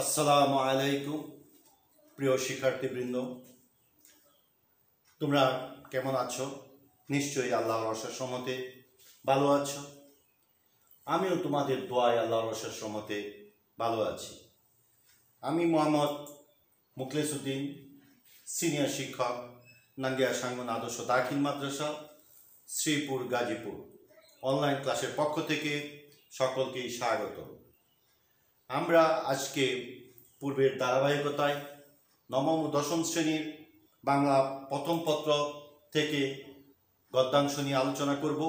আসসালামু আলাইকুম প্রিয় শিক্ষার্থীবৃন্দ, তোমরা কেমন আছো? নিশ্চয়ই আল্লাহর অশেষ রহমতে ভালো আছো। আমিও তোমাদের দোয়ায় আল্লাহর অশেষ রহমতে ভালো আছি। আমি মোহাম্মদ মুখলেসউদ্দিন, সিনিয়র শিক্ষক, নাঙ্গিয়া সাঙ্গন আদর্শ দাখিল মাদ্রাসা, শ্রীপুর, গাজীপুর। অনলাইন ক্লাসের পক্ষ থেকে সকলকেই স্বাগত। আমরা আজকে পূর্বের ধারাবাহিকতায় নবম ও দশম শ্রেণীর বাংলা প্রথম পত্র থেকে গদ্যাংশ নিয়ে আলোচনা করব।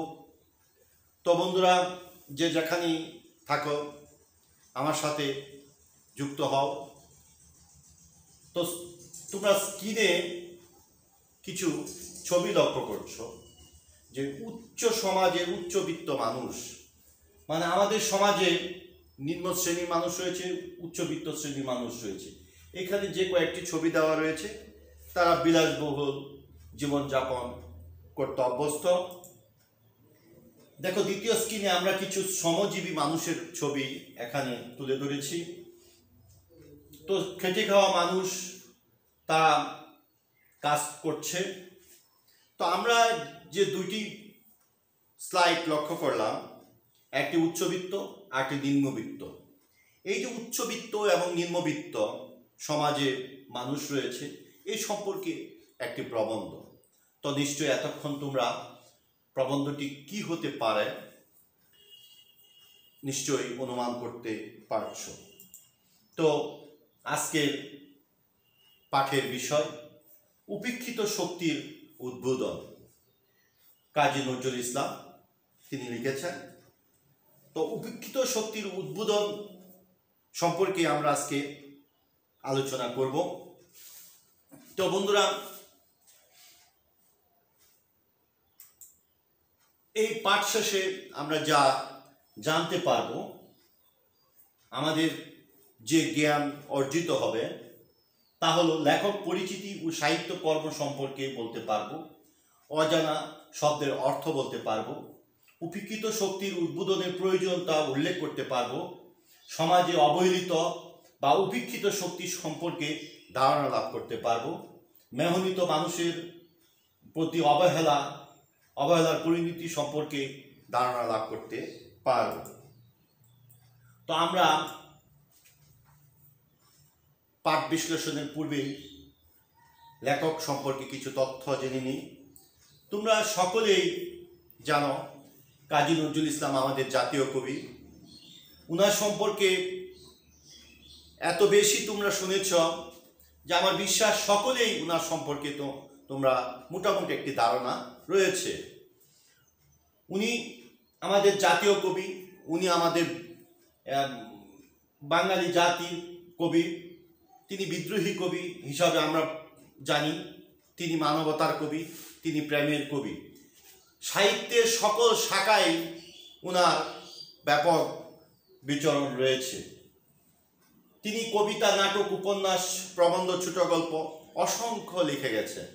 তো বন্ধুরা, যে যেখানেই থাকো আমার সাথে যুক্ত হও। তো তোমরা স্ক্রিনে কিছু ছবি লক্ষ্য করছো যে উচ্চ সমাজের উচ্চবিত্ত মানুষ, মানে আমাদের সমাজে নিম্ন শ্রেণীর মানুষ রয়েছে, উচ্চবিত্ত শ্রেণীর মানুষ রয়েছে। এখানে যে কয়েকটি ছবি দেওয়া রয়েছে, তারা বিলাসবহুল জীবনযাপন করতে অভ্যস্ত। দেখো, দ্বিতীয় স্ক্রিনে আমরা কিছু শ্রমজীবী মানুষের ছবি এখানে তুলে ধরেছি। তো খেটে খাওয়া মানুষ, তারা কাজ করছে। তো আমরা যে দুইটি স্লাইড লক্ষ্য করলাম, একটি উচ্চবিত্ত আর একটি নিম্নবিত্ত। এই যে উচ্চবিত্ত এবং নিম্নবিত্ত সমাজে মানুষ রয়েছে, এই সম্পর্কে একটি প্রবন্ধ। তো নিশ্চয়ই এতক্ষণ তোমরা প্রবন্ধটি কি হতে পারে নিশ্চয়ই অনুমান করতে পারছ। তো আজকের পাঠের বিষয় উপেক্ষিত শক্তির উদ্বোধন। কাজী নজরুল ইসলাম তিনি লিখেছেন। তো উপেক্ষিত শক্তির উদ্বোধন সম্পর্কে আমরা আজকে আলোচনা করব। তো বন্ধুরা, এই পাঠ শেষে আমরা যা জানতে পারবো, আমাদের যে জ্ঞান অর্জিত হবে তা হলো লেখক পরিচিতি ও সাহিত্য কর্ম সম্পর্কে বলতে পারবো, অজানা শব্দের অর্থ বলতে পারবো, উপেক্ষিত শক্তির উদ্বোধনের প্রয়োজন তা উল্লেখ করতে পারবো, সমাজে অবহেলিত বা উপেক্ষিত শক্তি সম্পর্কে ধারণা লাভ করতে পারবো, মেহনিত মানুষের প্রতি অবহেলার পরিণতি সম্পর্কে ধারণা লাভ করতে পারব। তো আমরা পাঠ বিশ্লেষণের পূর্বে লেখক সম্পর্কে কিছু তথ্য জেনে নিই। তোমরা সকলেই জানো কাজী নজরুল ইসলাম আমাদের জাতীয় কবি। উনার সম্পর্কে এত বেশি তোমরা শুনেছ যে আমার বিশ্বাস সকলেই উনার সম্পর্কে তো তোমরা মোটামুটি একটি ধারণা রয়েছে। উনি আমাদের জাতীয় কবি, উনি আমাদের বাঙালি জাতির কবি। তিনি বিদ্রোহী কবি হিসাবে আমরা জানি, তিনি মানবতার কবি, তিনি প্রেমের কবি। সাহিত্যের সকল শাখায় উনার ব্যাপক বিচরণ রয়েছে। তিনি কবিতা, নাটক, উপন্যাস, প্রবন্ধ, ছোট গল্প অসংখ্য লিখে গেছেন।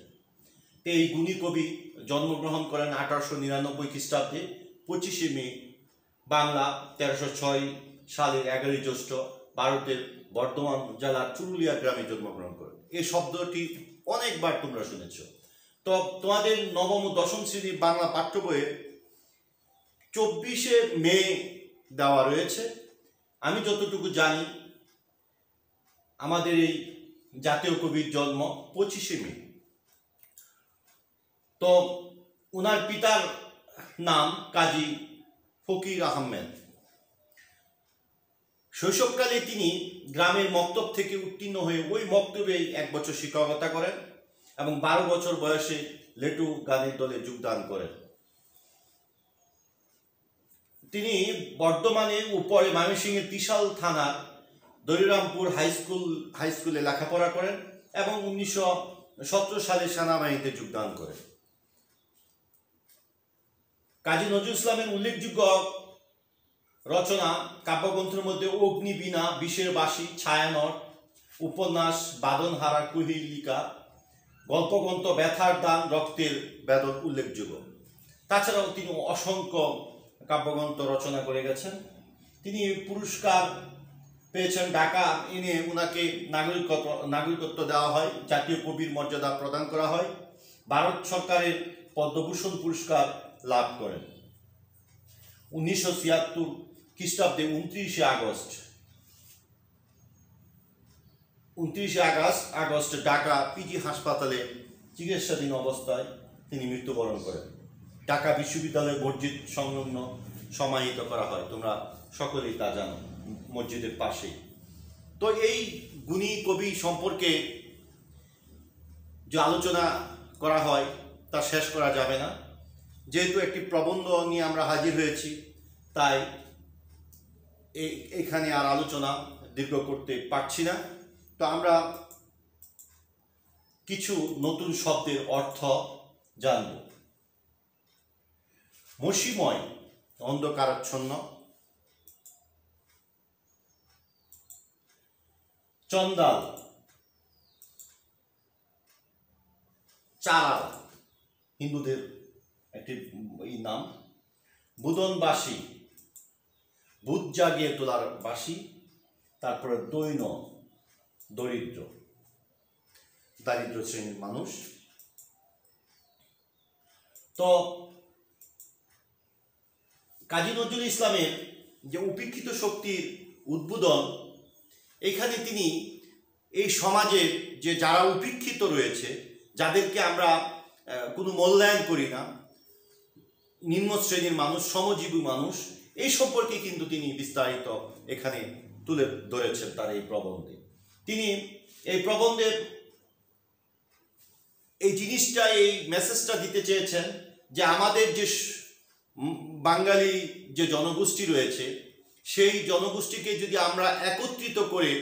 এই গুণী কবি জন্মগ্রহণ করেন 1899 খ্রিস্টাব্দে 25শে মে, বাংলা 1306 সালের 11 জ্যৈষ্ঠ ভারতের বর্ধমান জেলার চুরুলিয়া গ্রামে জন্মগ্রহণ করেন। এই শব্দটি অনেকবার তোমরা শুনেছ। তো তোমাদের নবম ও দশম শ্রেণীর বাংলা পাঠ্য বইয়ে 24শে মে দেওয়া রয়েছে। আমি যতটুকু জানি আমাদের এই জাতীয় কবির জন্ম 25শে মে। তো উনার পিতার নাম কাজী ফকির আহমেদ। শৈশবকালে তিনি গ্রামের মক্তব থেকে উত্তীর্ণ হয়ে ওই মক্তবে 1 বছর শিক্ষকতা করেন এবং 12 বছর বয়সে লেটু গানের দলে যোগদান করেন। তিনি বর্ধমানের উপরে ময়মনসিংহের ত্রিশাল থানার দরিরামপুর হাই স্কুলে লেখাপড়া করেন এবং 1917 সালে সেনাবাহিনীতে যোগদান করেন। কাজী নজরুল ইসলামের উল্লেখযোগ্য রচনা কাব্যগ্রন্থের মধ্যে অগ্নিবীণা, বিষের বাসী, ছায়ানট, উপন্যাস বাদনহারা, কুহিলিকা, গল্পগ্রন্থ ব্যথার দান, রক্তের বেদন উল্লেখযোগ্য। তাছাড়াও তিনি অসংখ্য কাব্যগ্রন্থ রচনা করে গেছেন। তিনি পুরস্কার পেয়েছেন, ঢাকা এনে ওনাকে নাগরিকত্ব দেওয়া হয়, জাতীয় কবির মর্যাদা প্রদান করা হয়, ভারত সরকারের পদ্মভূষণ পুরস্কার লাভ করেন। 1976 খ্রিস্টাব্দে 29 আগস্ট ঢাকা পিজি হাসপাতালে চিকিৎসাধীন অবস্থায় তিনি মৃত্যুবরণ করেন। ঢাকা বিশ্ববিদ্যালয় মসজিদ সংলগ্ন সমাহিত করা হয়, তোমরা সকলেই তা জানো, মসজিদের পাশেই। তো এই গুণী কবি সম্পর্কে যে আলোচনা করা হয় তা শেষ করা যাবে না। যেহেতু একটি প্রবন্ধ নিয়ে আমরা হাজির হয়েছি, তাই এখানে আর আলোচনা দীর্ঘ করতে পারছি না। তো আমরা কিছু নতুন শব্দের অর্থ জানব। মসিময়, অন্ধকারাচ্ছন্ন। চন্দাল, চারাল, হিন্দুদের একটি নাম। বুদনবাসী, বুধ জাগিয়ে তোলার বাসী। তারপরে দৈন, দারিদ্র শ্রেণীর মানুষ। তো কাজী নজরুল ইসলামের যে উপেক্ষিত শক্তির উদ্বোধন, এখানে তিনি এই সমাজে যে যারা উপেক্ষিত রয়েছে, যাদেরকে আমরা কোনো মূল্যায়ন করি না, নিম্ন শ্রেণীর মানুষ, শ্রমজীবী মানুষ, এই সম্পর্কে কিন্তু তিনি বিস্তারিত এখানে তুলে ধরেছেন তার এই প্রবন্ধে। তিনি এই প্রবন্ধে এই জিনিসটা, এই মেসেজটা দিতে চেয়েছেন যে আমাদের যে বাঙালি যে জনগোষ্ঠী রয়েছে, সেই জনগোষ্ঠীকে যদি আমরা একত্রিত করে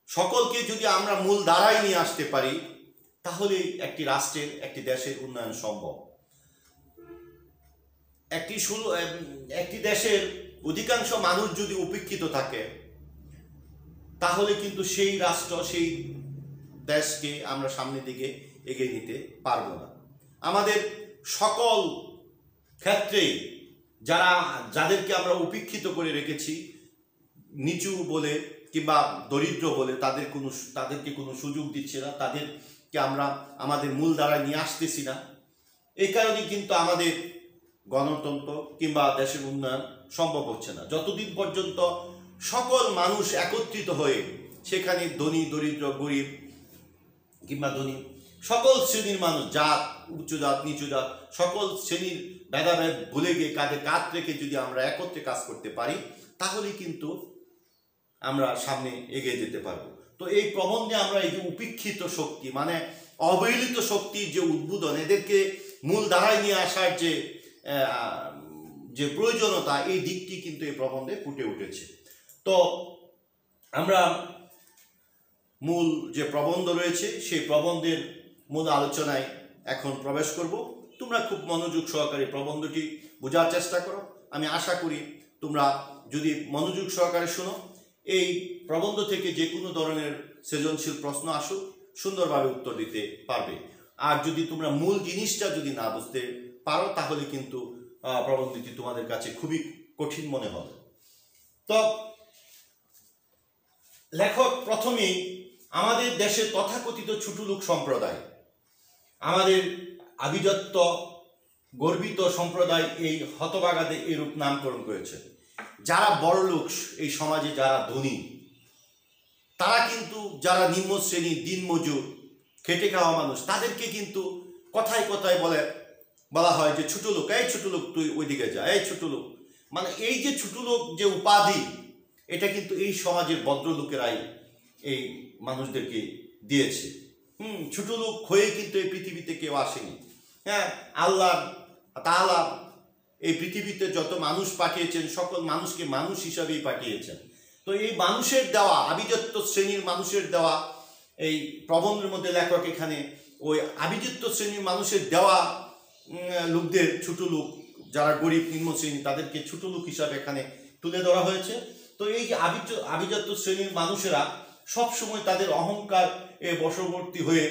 সকলকে যদি আমরা মূল ধারায় নিয়ে আসতে পারি, তাহলে একটি রাষ্ট্রের, একটি দেশের উন্নয়ন সম্ভব। একটি দেশের অধিকাংশ মানুষ যদি উপেক্ষিত থাকে, তাহলে কিন্তু সেই রাষ্ট্র, সেই দেশকে আমরা সামনের দিকে এগিয়ে নিতে পারবো না। আমাদের সকল ক্ষেত্রে যাদেরকে আমরা উপেক্ষিত করে রেখেছি, নিচু বলে কিংবা দরিদ্র বলে তাদেরকে কোনো সুযোগ দিচ্ছে না, তাদেরকে আমরা আমাদের মূল ধারায় নিয়ে আসতেছি না। এই কারণে কিন্তু আমাদের গণতন্ত্র কিংবা দেশের উন্নয়ন সম্ভব হচ্ছে না। যতদিন পর্যন্ত সকল মানুষ একত্রিত হয়ে সেখানে ধনী, দরিদ্র, গরিব কিংবা ধনী, সকল শ্রেণীর মানুষ, জাত, উচ্চ জাত, নিচু জাত, সকল শ্রেণীর ভেদাভেদ ভুলে গিয়ে কাঁধে কাঁধ রেখে যদি আমরা একত্রে কাজ করতে পারি, তাহলে কিন্তু আমরা সামনে এগিয়ে যেতে পারবো। তো এই প্রবন্ধে আমরা এই যে উপেক্ষিত শক্তি, মানে অবহেলিত শক্তির যে উদ্বোধন, এদেরকে মূল ধারায় নিয়ে আসার যে প্রয়োজনীয়তা, এই দিকটি কিন্তু এই প্রবন্ধে ফুটে উঠেছে। তো আমরা মূল যে প্রবন্ধ রয়েছে, সেই প্রবন্ধের মূল আলোচনায় এখন প্রবেশ করব। তোমরা খুব মনোযোগ সহকারে প্রবন্ধটি বোঝার চেষ্টা করো। আমি আশা করি তোমরা যদি মনোযোগ সহকারে শোনো, এই প্রবন্ধ থেকে যে কোনো ধরনের সৃজনশীল প্রশ্ন আসুক, সুন্দরভাবে উত্তর দিতে পারবে। আর যদি তোমরা মূল জিনিসটা যদি না বুঝতে পারো, তাহলে কিন্তু প্রবন্ধটি তোমাদের কাছে খুবই কঠিন মনে হবে। তো লেখক প্রথমেই আমাদের দেশের তথাকথিত ছোট লোক সম্প্রদায়, আমাদের আভিজাত্য গর্বিত সম্প্রদায়, এই হতভাগাদের এরূপ নামকরণ করেছে। যারা বড় লোক, এই সমাজে যারা ধনী, তারা কিন্তু যারা নিম্ন শ্রেণীর দিনমজুর খেটে খাওয়া মানুষ, তাদেরকে কিন্তু কথায় কথায় বলা হয় যে ছোট লোক, এই ছোট লোক তুই ওইদিকে যা, এই ছোট লোক। মানে এই যে ছোট লোক যে উপাধি, এটা কিন্তু এই সমাজের ভদ্রলোকেরাই এই মানুষদেরকে দিয়েছে। ছোট লোক হয়ে কিন্তু এই পৃথিবীতে কেউ আসেনি। হ্যাঁ, আল্লাহ তাআলা এই পৃথিবীতে যত মানুষ পাঠিয়েছেন, সকল মানুষকে মানুষ হিসাবেই পাঠিয়েছেন। তো এই মানুষের দেওয়া, আভিজাত্য শ্রেণীর মানুষের দেওয়া এই প্রবন্ধের মধ্যে লেখক এখানে ওই আভিজাত্য শ্রেণীর মানুষের দেওয়া লোকদের, ছোট লোক যারা গরিব নিম্ন শ্রেণী, তাদেরকে ছোট লোক হিসাবে এখানে তুলে ধরা হয়েছে। তো এই যে আভিজাত্য শ্রেণীর মানুষেরা সবসময় তাদের অহংকার বশবর্তী হয়ে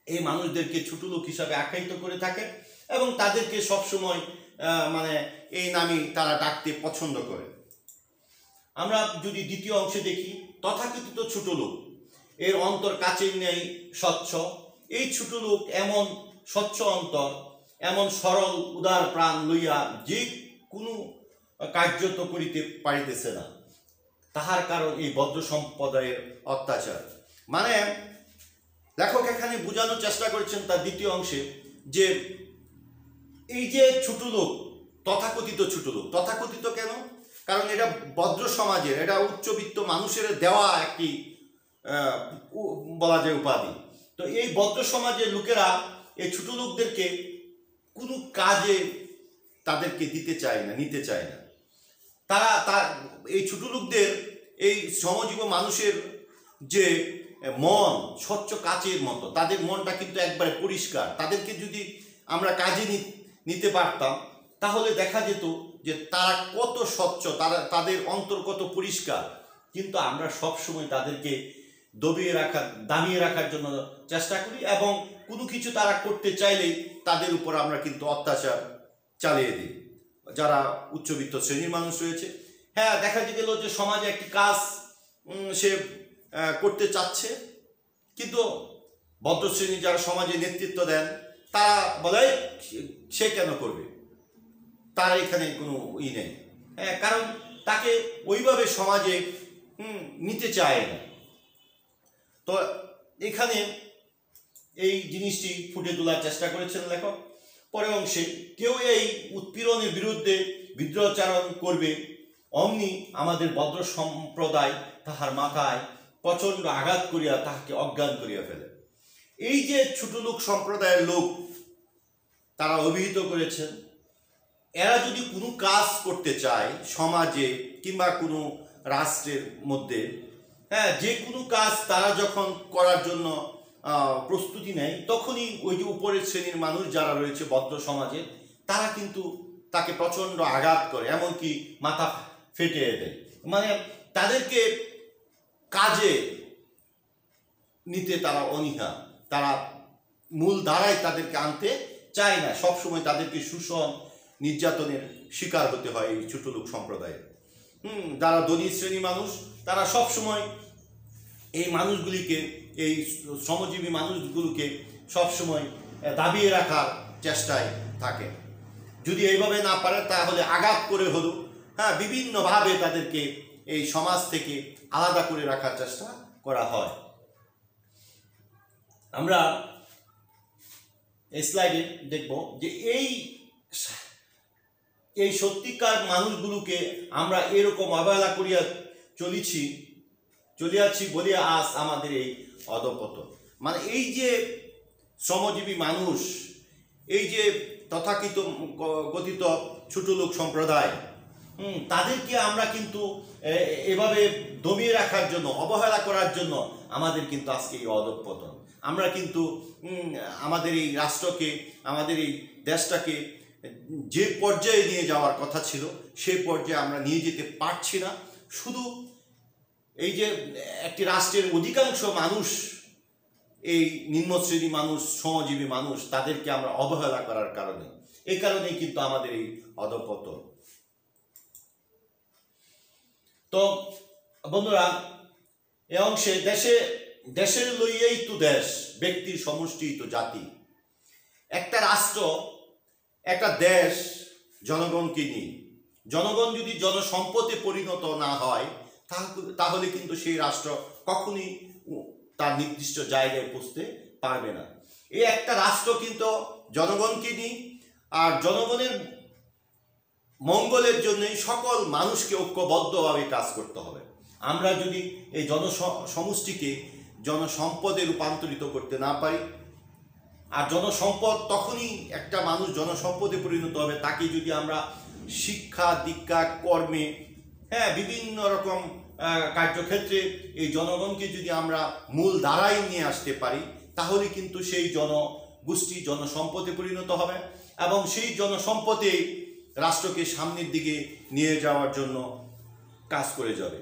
এই মানুষদেরকে ছোট লোক হিসাবে আখ্যায়িত করে থাকে এবং তাদেরকে সবসময় মানে এই নামে তারা ডাকতে পছন্দ করে। আমরা যদি দ্বিতীয় অংশে দেখি, তথাকথিত ছোট লোক, এর অন্তর কাচের ন্যায় স্বচ্ছ। এই ছোট লোক এমন স্বচ্ছ অন্তর, এমন সরল উদার প্রাণ লইয়া যে কোনো কার্য তো করিতে পারিতেছে না, তাহার কারণ এই বদ্র সম্প্রদায়ের অত্যাচার। মানে লেখক এখানে বোঝানোর চেষ্টা করেছেন তার দ্বিতীয় অংশে যে এই যে ছোট লোক, তথাকথিত ছোট লোক, তথাকথিত কেন? কারণ এটা বদ্র সমাজের, এটা উচ্চবিত্ত মানুষের দেওয়া একটি বলা যায় উপাধি। তো এই বদ্র সমাজের লোকেরা এই ছোট লোকদেরকে কোনো কাজে তাদেরকে দিতে চায় না, নিতে চায় না। তারা এই ছোট লোকদের, এই শ্রমজীবী মানুষের যে মন স্বচ্ছ কাচের মতো, তাদের মনটা কিন্তু একবারে পরিষ্কার। তাদেরকে যদি আমরা কাজে নিতে পারতাম তাহলে দেখা যেত যে তারা কত স্বচ্ছ, তাদের অন্তর কত পরিষ্কার। কিন্তু আমরা সবসময় তাদেরকে দামিয়ে রাখার জন্য চেষ্টা করি, এবং কোনো কিছু তারা করতে চাইলেই তাদের উপর আমরা কিন্তু অত্যাচার চালিয়ে দিই, যারা উচ্চবিত্ত শ্রেণীর মানুষ রয়েছে। হ্যাঁ, দেখা গেল যে সমাজে একটি কাজ সে করতে চাচ্ছে, কিন্তু বদ্র শ্রেণী যারা সমাজে নেতৃত্ব দেন তারা বলে সে কেন করবে, তার এখানে কোনো নেই। হ্যাঁ, কারণ তাকে ওইভাবে সমাজে নিতে চায় না। তো এখানে এই জিনিসটি ফুটে তোলার চেষ্টা করেছেন লেখক। পরের অংশে, কেউ এই উৎপীড়নের বিরুদ্ধে বিদ্রোহাচরণ করবে, অমনি আমাদের বদ্র সম্প্রদায় তাহার মাথায় প্রচণ্ড আঘাত করিয়া তাহাকে অজ্ঞান করিয়া ফেলে। এই যে ছোট লোক সম্প্রদায়ের লোক, তারা অভিহিত করেছেন, এরা যদি কোনো কাজ করতে চায় সমাজে কিংবা কোনো রাষ্ট্রের মধ্যে, হ্যাঁ, যে কোনো কাজ তারা যখন করার জন্য প্রস্তুতি নেয়, তখনই ওই যে উপরের শ্রেণীর মানুষ যারা রয়েছে বদ্র সমাজে, তারা কিন্তু তাকে প্রচণ্ড আঘাত করে, এমনকি মাথা ফেটে দেয়। মানে তাদেরকে কাজে নিতে তারা অনীহা, তারা মূল ধারায় তাদেরকে আনতে চায় না। সবসময় তাদেরকে শোষণ নির্যাতনের শিকার হতে হয় এই ছোট লোক সম্প্রদায়ের। যারা ধনী শ্রেণী মানুষ, তারা সবসময় এই মানুষগুলিকে, এই শ্রমজীবী মানুষগুলোকে সবসময় দাবিয়ে রাখার চেষ্টায় থাকে। যদি এইভাবে না পারে তাহলে আঘাত করে হলো, হ্যাঁ, বিভিন্নভাবে তাদেরকে এই সমাজ থেকে আলাদা করে রাখার চেষ্টা করা হয়। আমরা এই স্লাইডে দেখব যে এই সত্যিকার মানুষগুলোকে আমরা এরকম অবহেলা করিয়া চলিয়াছি বলিয়া আজ আমাদের এই অধঃপতন। মানে এই যে শ্রমজীবী মানুষ, এই যে তথাকথিত কথিত ছোট লোক সম্প্রদায়, তাদেরকে আমরা কিন্তু এভাবে দমিয়ে রাখার জন্য, অবহেলা করার জন্য আমাদের কিন্তু আজকে এই অধঃপতন। আমরা কিন্তু আমাদের এই রাষ্ট্রকে, আমাদের এই দেশটাকে যে পর্যায়ে নিয়ে যাওয়ার কথা ছিল সেই পর্যায়ে আমরা নিয়ে যেতে পারছি না। শুধু এই যে একটি রাষ্ট্রের অধিকাংশ মানুষ, এই নিম্নশ্রেণী মানুষ, শ্রমজীবী মানুষ, তাদেরকে আমরা অবহেলা করার কারণে, এই কারণেই কিন্তু আমাদের এই অধঃপতন। তো বন্ধুরা, এ অংশে দেশের লইয়াই তো দেশ, ব্যক্তির সমষ্টি তো জাতি। একটা রাষ্ট্র, একটা দেশ জনগণকে নিয়ে, জনগণ যদি জনসম্পদে পরিণত না হয় তাহলে কিন্তু সেই রাষ্ট্র কখনই তার নির্দিষ্ট জায়গায় পৌঁছতে পারবে না। এই একটা রাষ্ট্র কিন্তু জনগণকে নিয়ে, আর জনগণের মঙ্গলের জন্যই সকল মানুষকে ঐক্যবদ্ধভাবে কাজ করতে হবে। আমরা যদি এই জনসমষ্টিকে জনসম্পদে রূপান্তরিত করতে না পারি, আর জনসম্পদ তখনই একটা মানুষ জনসম্পদে পরিণত হবে তাকে যদি আমরা শিক্ষা, দীক্ষা, কর্মে, হ্যাঁ, বিভিন্ন রকম কার্যক্ষেত্রে এই জনগণকে যদি আমরা মূল ধারায় নিয়ে আসতে পারি, তাহলে কিন্তু সেই জনগোষ্ঠী জনসম্পদে পরিণত হবে, এবং সেই জনসম্পদে রাষ্ট্রকে সামনের দিকে নিয়ে যাওয়ার জন্য কাজ করে যাবে।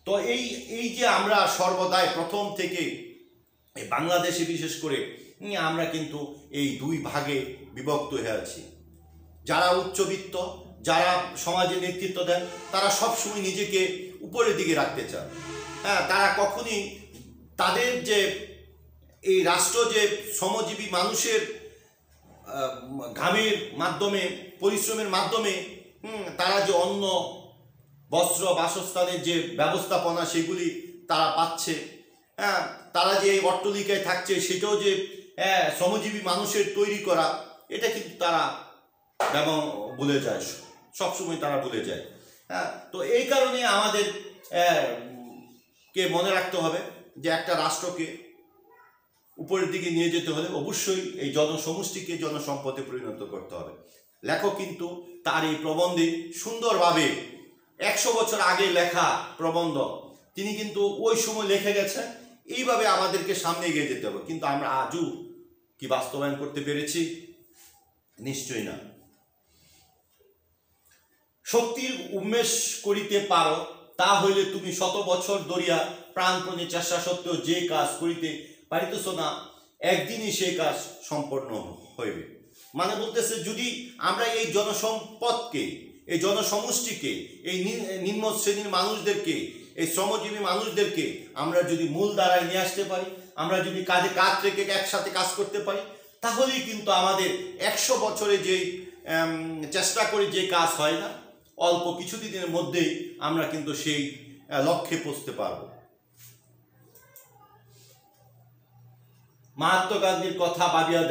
তো এই যে আমরা সর্বদাই প্রথম থেকে এই বাংলাদেশে বিশেষ করে আমরা কিন্তু এই দুই ভাগে বিভক্ত হয়ে আছি। যারা উচ্চবিত্ত, যারা সমাজে নেতৃত্ব দেন, তারা সবসময় নিজেকে উপরের দিকে রাখতে চান। হ্যাঁ, তারা কখনই তাদের যে এই রাষ্ট্র যে শ্রমজীবী মানুষের ঘামের মাধ্যমে, পরিশ্রমের মাধ্যমে তারা যে অন্ন, বস্ত্র, বাসস্থানের যে ব্যবস্থাপনা সেগুলি তারা পাচ্ছে, হ্যাঁ, তারা যে এই অট্টালিকায় থাকছে সেটাও যে শ্রমজীবী মানুষের তৈরি করা, এটা কিন্তু তারা ভুলে যায়, সবসময় তারা ভুলে যায়। হ্যাঁ, তো এই কারণে আমাদের কে মনে রাখতে হবে যে একটা রাষ্ট্রকে উপরের দিকে নিয়ে যেতে হলে অবশ্যই এই জনসমষ্টিকে জনসম্পদে পরিণত করতে হবে। লেখক কিন্তু তার এই প্রবন্ধে সুন্দরভাবে 100 বছর আগে লেখা প্রবন্ধ তিনি কিন্তু ওই সময় লিখে গেছেন। এইভাবে আমাদেরকে সামনে এগিয়ে যেতে হবে। কিন্তু আমরা আজও কি বাস্তবায়ন করতে পেরেছি? নিশ্চয়ই না। শক্তির উন্মেষ করিতে পারো, তা হইলে তুমি 100 বছর ধরিয়া প্রাণপণে চেষ্টা সত্ত্বেও যে কাজ করিতে পারিতেছ না, একদিনই সেই কাজ সম্পন্ন হইবে। মানে বলতেছে, যদি আমরা এই জনসম্পদকে, এই জনসমষ্টিকে, এই নিম্ন শ্রেণীর মানুষদেরকে, এই শ্রমজীবী মানুষদেরকে আমরা যদি মূল ধারায় নিয়ে আসতে পারি, আমরা যদি কাজে কাজ রেখে একসাথে কাজ করতে পারি, তাহলেই কিন্তু আমাদের 100 বছরে যে চেষ্টা করি যে কাজ হয় না, অল্প কিছুদিনের মধ্যেই আমরা কিন্তু সেই লক্ষ্যে পৌঁছতে পারব। মহাত্মা গান্ধীর কথা ভাবিয়া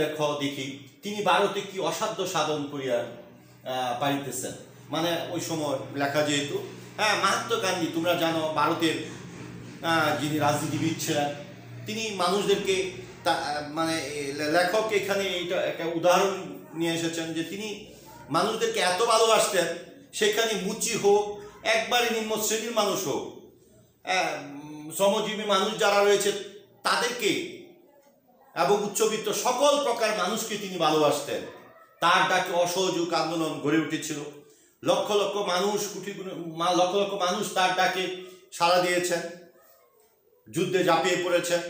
দেখি, তিনি ভারতে কি অসাধ্য সাধন করিয়া পারিতেছেন। মানে ওই সময় লেখা যেহেতু, হ্যাঁ, মহাত্মা গান্ধী তোমরা জানো ভারতের যিনি রাজনীতিবিদ ছিলেন, তিনি মানুষদেরকে মানে লেখক এখানে এইটা একটা উদাহরণ নিয়ে এসেছেন যে তিনি মানুষদেরকে এত ভালোবাসতেন, সেখানে মুচি হোক, একবারে নিম্ন শ্রেণীর মানুষ হোক, শ্রমজীবী মানুষ যারা রয়েছে তাদেরকে এবং উচ্চবিত্ত সকল প্রকার মানুষকে তিনি ভালোবাসতেন। তার ডাকে অসহযোগ আন্দোলন গড়ে উঠেছিল। লক্ষ লক্ষ মানুষ, লক্ষ লক্ষ মানুষ তার ডাকে সাড়া দিয়েছেন, যুদ্ধে ঝাঁপিয়ে পড়েছেন।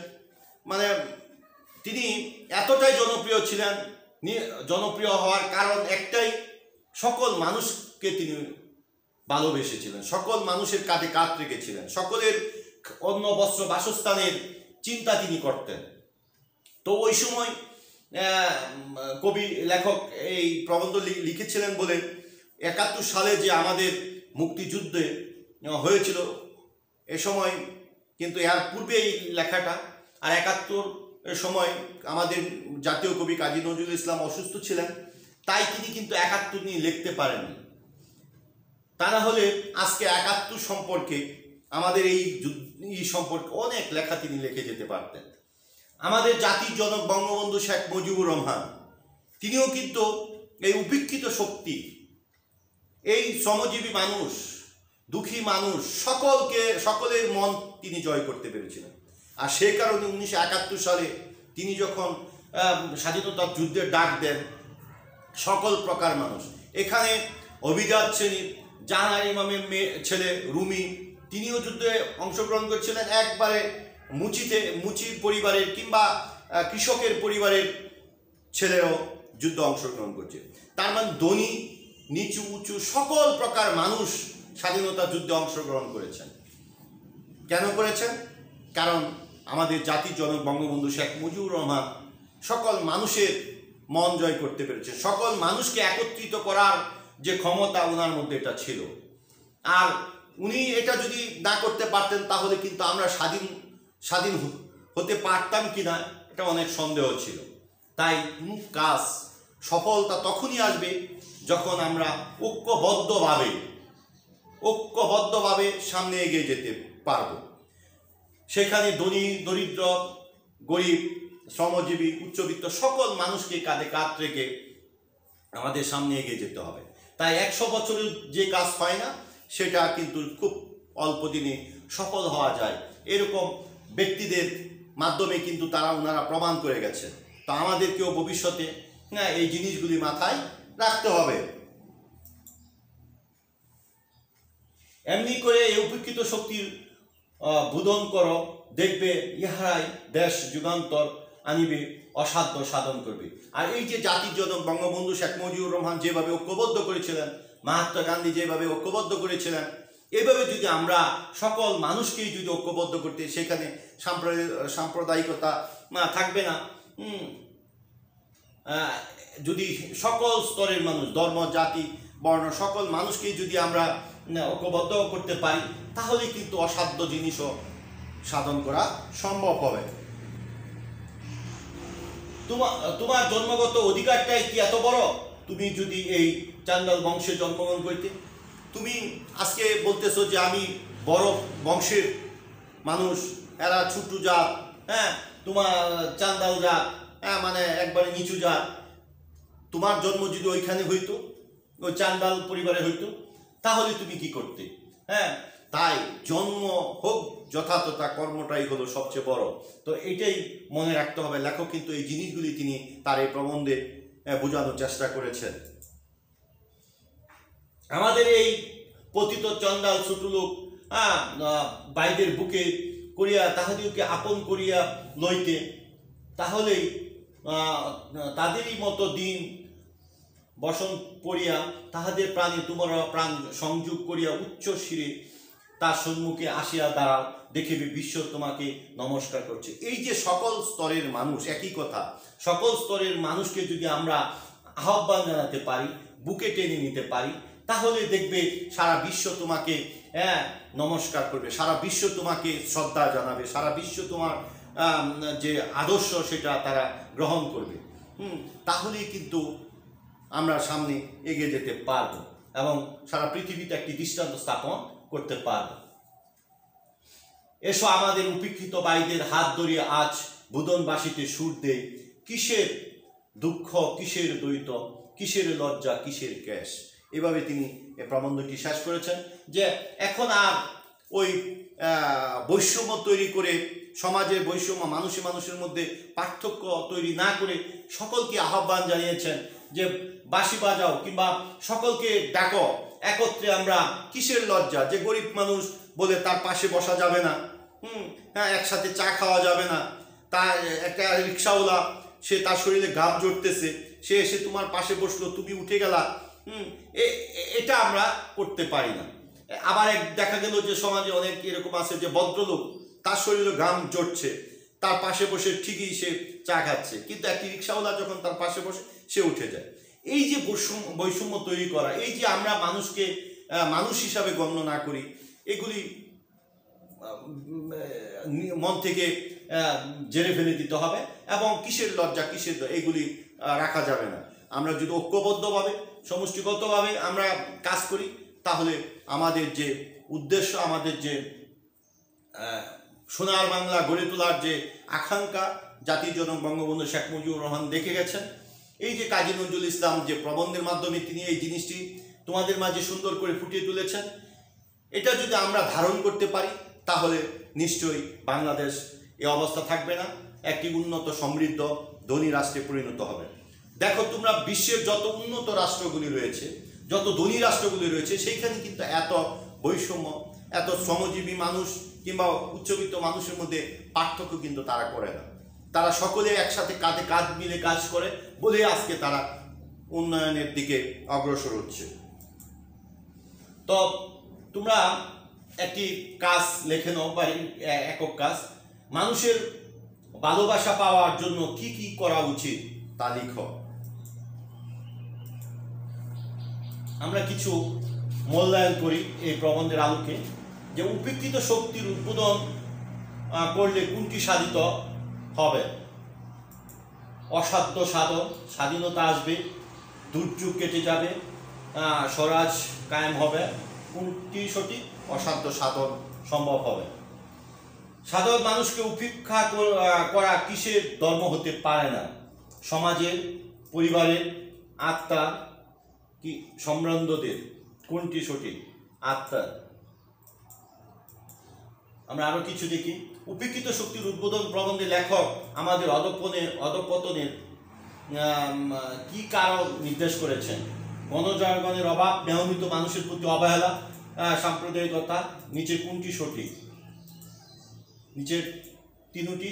মানে তিনি এতটাই জনপ্রিয় ছিলেন। জনপ্রিয় হওয়ার কারণ একটাই, সকল মানুষকে তিনি ভালোবেসেছিলেন, সকল মানুষের কাঁধে কাঁধ রেখেছিলেন, সকলের অন্ন, বস্ত্র, বাসস্থানের চিন্তা তিনি করতেন। তো ওই সময় কবি লেখক এই প্রবন্ধ লিখেছিলেন বলে 71 সালে যে আমাদের মুক্তিযুদ্ধে হয়েছিল, এ সময় কিন্তু এর পূর্বে এই লেখাটা, আর 71 সময় আমাদের জাতীয় কবি কাজী নজরুল ইসলাম অসুস্থ ছিলেন, তাই তিনি কিন্তু 71 নিয়ে লিখতে পারেননি। তা না হলে আজকে 71 সম্পর্কে, আমাদের এই সম্পর্কে অনেক লেখা তিনি লিখে যেতে পারতেন। আমাদের জাতির জনক বঙ্গবন্ধু শেখ মুজিবুর রহমান, তিনিও কিন্তু এই উপেক্ষিত শক্তি, এই শ্রমজীবী মানুষ, দুঃখী মানুষ, সকলের মন তিনি জয় করতে পেরেছিলেন। আর সেই কারণে 1971 সালে তিনি যখন স্বাধীনতার যুদ্ধের ডাক দেন, সকল প্রকার মানুষ, এখানে অভিজাত শ্রেণীর জাহানারা ইমামের ছেলে রুমি, তিনিও যুদ্ধে অংশগ্রহণ করছিলেন। একবারে মুচি পরিবারের কিংবা কৃষকের পরিবারের ছেলেরাও যুদ্ধে অংশগ্রহণ করছে। তার মানে ধনী, নিচু, উঁচু সকল প্রকার মানুষ স্বাধীনতা যুদ্ধে অংশগ্রহণ করেছেন। কেন করেছেন? কারণ আমাদের জাতির জনক বঙ্গবন্ধু শেখ মুজিবুর রহমান সকল মানুষের মন জয় করতে পেরেছেন। সকল মানুষকে একত্রিত করার যে ক্ষমতা ওনার মধ্যে এটা ছিল। আর উনি এটা যদি না করতে পারতেন, তাহলে কিন্তু আমরা স্বাধীন হতে পারতাম কিনা এটা অনেক সন্দেহ ছিল। তাই কোনো কাজ সফলতা তখনই আসবে যখন আমরা ঐক্যবদ্ধভাবে সামনে এগিয়ে যেতে পারব। সেখানে ধনী, দরিদ্র, গরিব, শ্রমজীবী, উচ্চবিত্ত সকল মানুষকে কাঁধে কাঁধ রেখে আমাদের সামনে এগিয়ে যেতে হবে। তাই 100 বছরের যে কাজ হয় না, সেটা কিন্তু খুব অল্প দিনে সফল হওয়া যায়। এরকম ব্যক্তিদের মাধ্যমে কিন্তু ওনারা প্রমাণ করে গেছে। তো আমাদেরকেও ভবিষ্যতে এই জিনিসগুলি মাথায় রাখতে হবে। এমনি করে এই উপেক্ষিত শক্তির বোধন করো, দেখবে ইহারাই দেশ যুগান্তর আনিবে, অসাধ্য সাধন করবে। আর এই যে জাতির জনক বঙ্গবন্ধু শেখ মুজিবুর রহমান যেভাবে ঐক্যবদ্ধ করেছিলেন, মহাত্মা গান্ধী যেভাবে ঐক্যবদ্ধ করেছিলেন, এভাবে যদি আমরা সকল মানুষকেই যদি ঐক্যবদ্ধ করতে, সেখানে সাম্প্রদায়িকতা থাকবে না। যদি সকল স্তরের মানুষ, ধর্ম, জাতি, বর্ণ, সকল মানুষকেই যদি আমরা ঐক্যবদ্ধ করতে পারি, তাহলে কিন্তু অসাধ্য জিনিসও সাধন করা সম্ভব হবে। তোমার জন্মগত অধিকারটাই কি এত বড়? তুমি যদি এই চান্ডাল বংশে জন্মগ্রহণ করতে, তুমি আজকে বলতেছো যে আমি বড় বংশের মানুষ, এরা ছোট জাত, তোমার চান্ডাল জাত, মানে একবারে নিচু জাত। তোমার জন্ম যদি ওইখানে হইতো, ওই চান্ডাল পরিবারে হইতো, তাহলে তুমি কি করতে? তাই জন্ম হোক যথাযথা, কর্মটাই হলো সবচেয়ে বড়। তো এটাই মনে রাখতে হবে। লেখক কিন্তু এই জিনিসগুলি তিনি তার এই প্রবন্ধে বোঝানোর চেষ্টা করেছেন। আমাদের এই পতিত চন্ডাল ছোট লোক বাইদের বুকে করিয়া তাহাদেরকে আপন করিয়া লইতে, তাহলেই তাদেরই মতো দিন বসন করিয়া তাহাদের প্রাণে তোমরা প্রাণ সংযোগ করিয়া উচ্চ শিরে তার সম্মুখে আসিয়া দাঁড়াও, দেখিবে বিশ্ব তোমাকে নমস্কার করছে। এই যে সকল স্তরের মানুষ, একই কথা, সকল স্তরের মানুষকে যদি আমরা আহ্বান জানাতে পারি, বুকে টেনে নিতে পারি, তাহলে দেখবে সারা বিশ্ব তোমাকে নমস্কার করবে, সারা বিশ্ব তোমাকে শ্রদ্ধা জানাবে, সারা বিশ্ব তোমার যে আদর্শ সেটা তারা গ্রহণ করবে। তাহলেই কিন্তু আমরা সামনে এগিয়ে যেতে পারবো এবং সারা পৃথিবীতে একটি দৃষ্টান্ত স্থাপন করতে পারব। এসো আমাদের উপেক্ষিত ভাইদের হাত ধরিয়ে আজ বুদনবাসীতে সুর দেই, কিসের দুঃখ, কিসের দ্বৈত, কিসের লজ্জা, কিসের ক্লেশ। এভাবে তিনি প্রবন্ধটি শেষ করেছেন যে এখন আর ওই বৈষম্য তৈরি করে, সমাজের বৈষম্য, মানুষের মধ্যে পার্থক্য তৈরি না করে সকলকে আহ্বান জানিয়েছেন যে বাঁশি বাজাও কিংবা সকলকে ডাকো, একত্রে আমরা কিসের লজ্জা, যে গরিব মানুষ বলে তার পাশে বসা যাবে না, একসাথে চা খাওয়া যাবে না, তার একটা রিক্সাওয়ালা সে তার শরীরে ঘাম জড়তেছে, সে এসে তোমার পাশে বসলো, তুমি উঠে গেলা, এটা আমরা করতে পারি না। আবার দেখা গেল যে সমাজে অনেক এরকম আছে যে ভদ্রলোক, তার শরীরে ঘাম জড়ছে, তার পাশে বসে ঠিকই সে চা খাচ্ছে, কিন্তু একটি রিক্সাওয়ালা যখন তার পাশে বসে সে উঠে যায়। এই যে বৈষম্য তৈরি করা, এই যে আমরা মানুষকে মানুষ হিসাবে গণ্য না করি, এগুলি মন থেকে জেরে ফেলে দিতে হবে এবং কিসের লজ্জা, কিসের এগুলি রাখা যাবে না। আমরা যদি ঐক্যবদ্ধভাবে, সমষ্টিগতভাবে আমরা কাজ করি, তাহলে আমাদের যে উদ্দেশ্য, আমাদের যে সোনার বাংলা গড়ে তোলার যে আকাঙ্ক্ষা জাতির জনক বঙ্গবন্ধু শেখ মুজিবুর রহমান দেখে গেছেন, এই যে কাজী নজরুল ইসলাম যে প্রবন্ধের মাধ্যমে তিনি এই জিনিসটি তোমাদের মাঝে সুন্দর করে ফুটিয়ে তুলেছেন, এটা যদি আমরা ধারণ করতে পারি, তাহলে নিশ্চয়ই বাংলাদেশ এই অবস্থা থাকবে না, একটি উন্নত, সমৃদ্ধ, ধনী রাষ্ট্রে পরিণত হবে। দেখো তোমরা বিশ্বের যত উন্নত রাষ্ট্রগুলি রয়েছে, যত ধনী রাষ্ট্রগুলি রয়েছে, সেইখানে কিন্তু এত বৈষম্য, এত শ্রমজীবী মানুষ কিংবা উচ্চবিত্ত মানুষের মধ্যে পার্থক্য কিন্তু তারা করে না। তারা সকলে একসাথে কাঁধে কাঁধ মিলে কাজ করে বলে আজকে তারা উন্নয়নের দিকে অগ্রসর হচ্ছে। তো তোমরা একটি কাজ লেখে নাও, বা একক কাজ, মানুষের ভালোবাসা পাওয়ার জন্য কি কি করা উচিত তা লিখো। আমরা কিছু মূল্যায়ন করি এই প্রবন্ধের আলোকে, যে উপেক্ষিত শক্তির উদ্বোধন করলে কোনটি সাধিত হবে? অসাধ্য সাধন, স্বাধীনতা আসবে, দুর্যোগ কেটে যাবে, স্বরাজ কায়েম হবে, কোনটি সঠিক? অসাধ্য সাধন সম্ভব হবে। সাধারণ মানুষকে উপেক্ষা করা কিসের ধর্ম হতে পারে না? সমাজের, পরিবারের, আত্মার কি সম্বন্ধদের? কোনটি সঠিক? আত্মার। আমরা আরো কিছু দেখি। উপেক্ষিত শক্তির উদ্বোধন প্রবন্ধে লেখক আমাদের অধঃপতনের কি কারণ নির্দেশ করেছেন? গণজাগরণের অভাব, মেহমিত মানুষের প্রতি অবহেলা, সাম্প্রদায়িকতা। নিচে কোনটি সঠিক? নিচের তিনটি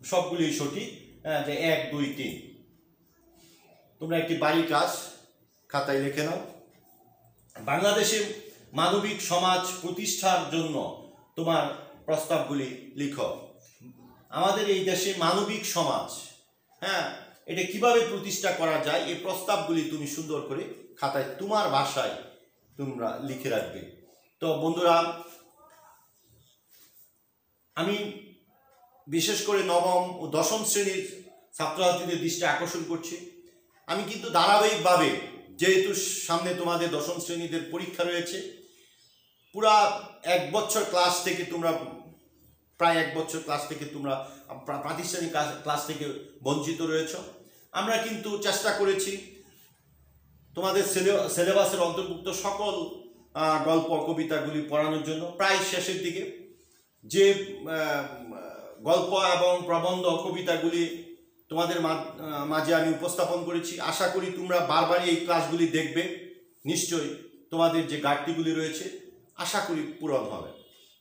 সবগুলি সঠিক, যে 1, 2, 3। তোমরা একটি বাড়ির কাজ খাতায় লিখে নাও। বাংলাদেশে মানবিক সমাজ প্রতিষ্ঠার জন্য তোমার প্রস্তাবগুলি লিখো। আমাদের এই দেশে মানবিক সমাজ, হ্যাঁ, এটা কিভাবে প্রতিষ্ঠা করা যায় এই প্রস্তাবগুলি তুমি সুন্দর করে খাতায় তোমার ভাষায় তোমরা লিখে রাখবে। তো বন্ধুরা, আমি বিশেষ করে নবম ও দশম শ্রেণীর ছাত্রছাত্রীদের দৃষ্টি আকর্ষণ করছি। আমি কিন্তু ধারাবাহিকভাবে, যেহেতু সামনে তোমাদের দশম শ্রেণীদের পরীক্ষা রয়েছে, পুরা 1 বছর ক্লাস থেকে তোমরা, প্রায় 1 বছর ক্লাস থেকে তোমরা প্রাতিষ্ঠানিক ক্লাস থেকে বঞ্চিত রয়েছ। আমরা কিন্তু চেষ্টা করেছি তোমাদের সিলেবাসের অন্তর্ভুক্ত সকল গল্প কবিতাগুলি পড়ানোর জন্য। প্রায় শেষের দিকে যে গল্প এবং প্রবন্ধ কবিতাগুলি তোমাদের মাঝে আমি উপস্থাপন করেছি, আশা করি তোমরা বারবারই এই ক্লাসগুলি দেখবে। নিশ্চয়ই তোমাদের যে ঘাটতিগুলি রয়েছে আশা করি পূরণ হবে।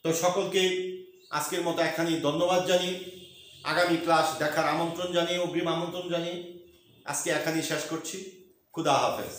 তো সকলকে আজকের মতো এখানেই ধন্যবাদ জানিয়ে, আগামী ক্লাস দেখার আমন্ত্রণ জানিয়ে, অগ্রিম আমন্ত্রণ জানিয়ে আজকে এখানেই শেষ করছি। খুদা হাফেজ।